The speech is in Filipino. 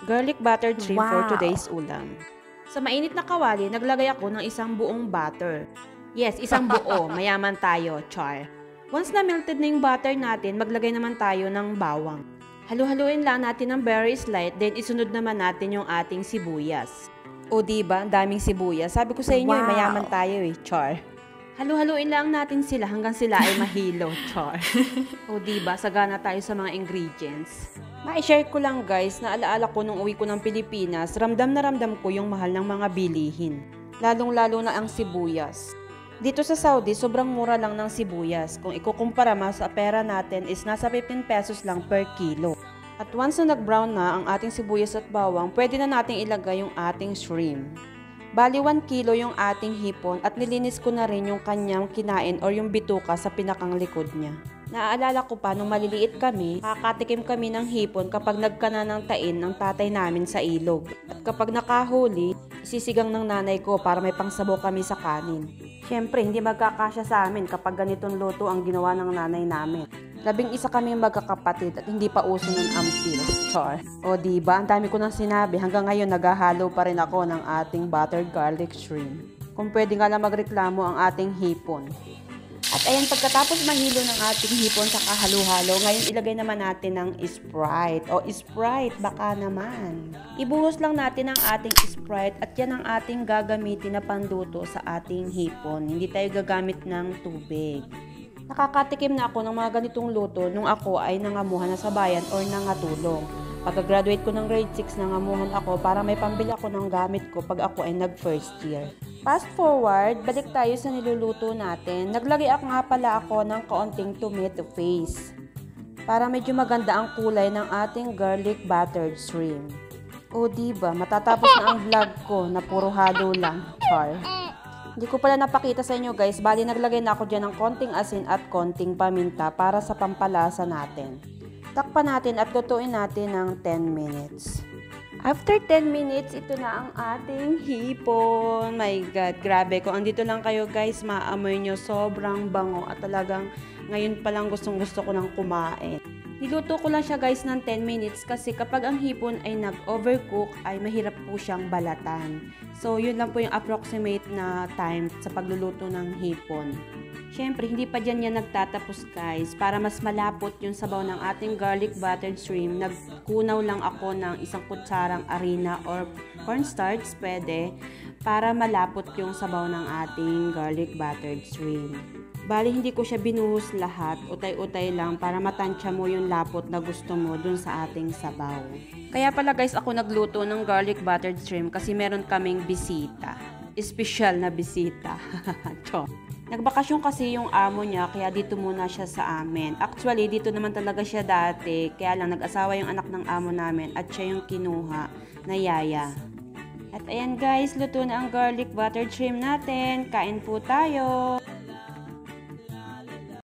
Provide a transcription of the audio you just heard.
garlic buttered shrimp for today's ulam. Sa mainit na kawali, naglagay ako ng isang buong butter. Yes, isang buo, mayaman tayo, char. Once na melted na yung butter natin, maglagay naman tayo ng bawang. Halu-haluin lang natin ng very slight, then isunod naman natin yung ating sibuyas. O diba, ang daming sibuyas. Sabi ko sa inyo, mayaman tayo char. Halu-haluin lang natin sila hanggang sila ay mahilo, char. O diba, sagana tayo sa mga ingredients. Ma-share ko lang guys, na alaala ko nung uwi ko ng Pilipinas, ramdam na ramdam ko yung mahal ng mga bilihin. Lalong-lalo na ang sibuyas. Dito sa Saudi, sobrang mura lang ng sibuyas. Kung ikukumpara sa pera natin is nasa 15 pesos lang per kilo. At once na nag-brown na ang ating sibuyas at bawang, pwede na nating ilagay yung ating shrimp. Bali 1 kilo yung ating hipon at nilinis ko na rin yung kanyang kinain or yung bituka sa pinakang likod niya. Naaalala ko pa nung maliliit kami, nakakatikim kami ng hipon kapag nagkana ng tain ng tatay namin sa ilog. At kapag nakahuli, isisigang ng nanay ko para may pangsabaw kami sa kanin. Siyempre, hindi magkakasya sa amin kapag ganitong luto ang ginawa ng nanay namin. 11 kami magkakapatid at hindi pa uso ng ampils, char. O diba, ang dami ko nang sinabi, hanggang ngayon naghahalo pa rin ako ng ating buttered garlic shrimp. Kung pwede nga lang magreklamo ang ating hipon. At ayan, pagkatapos mahilo ng ating hipon sa kahalo-halo, ngayon ilagay naman natin ng Sprite. O Sprite, baka naman. Ibuhos lang natin ang ating Sprite at yan ang ating gagamitin na panluto sa ating hipon. Hindi tayo gagamit ng tubig. Nakakatikim na ako ng mga ganitong luto nung ako ay nangamuhan na sa bayan or nangatulong. Pagka-graduate ko ng grade 6, nangamuhan ako para may pambili ako ng gamit ko pag ako ay nag-first year. Fast forward, balik tayo sa niluluto natin. Naglagay nga pala ako ng kaunting tomato paste para medyo maganda ang kulay ng ating garlic buttered shrimp. O diba, matatapos na ang vlog ko na puro halo lang, char. Hindi ko pala napakita sa inyo guys, bali naglagay na ako dyan ng konting asin at konting paminta para sa pampalasa natin. Takpan natin at lutuin natin ng 10 minutes. After 10 minutes, ito na ang ating hipon. My God, grabe. Kung andito lang kayo guys, maamoy nyo sobrang bango at talagang ngayon pa lang gustong-gusto ko nang kumain. Niluto ko lang siya guys ng 10 minutes kasi kapag ang hipon ay nag-overcook ay mahirap po siyang balatan. So yun lang po yung approximate na time sa pagluluto ng hipon. Siyempre hindi pa dyan yan nagtatapos guys. Para mas malapot yung sabaw ng ating garlic buttered shrimp, nagkunaw lang ako ng 1 kutsarang harina or cornstarch pwede para malapot yung sabaw ng ating garlic buttered shrimp. Bali, hindi ko siya binuhos lahat, utay-utay lang para matansya mo yung lapot na gusto mo dun sa ating sabaw. Kaya pala guys, ako nagluto ng garlic buttered shrimp kasi meron kaming bisita. Espesyal na bisita. Nagbakasyon kasi yung amo niya, kaya dito muna siya sa amin. Actually, dito naman talaga siya dati, kaya lang nag-asawa yung anak ng amo namin at siya yung kinuha na yaya. At ayan guys, luto na ang garlic buttered shrimp natin. Kain po tayo!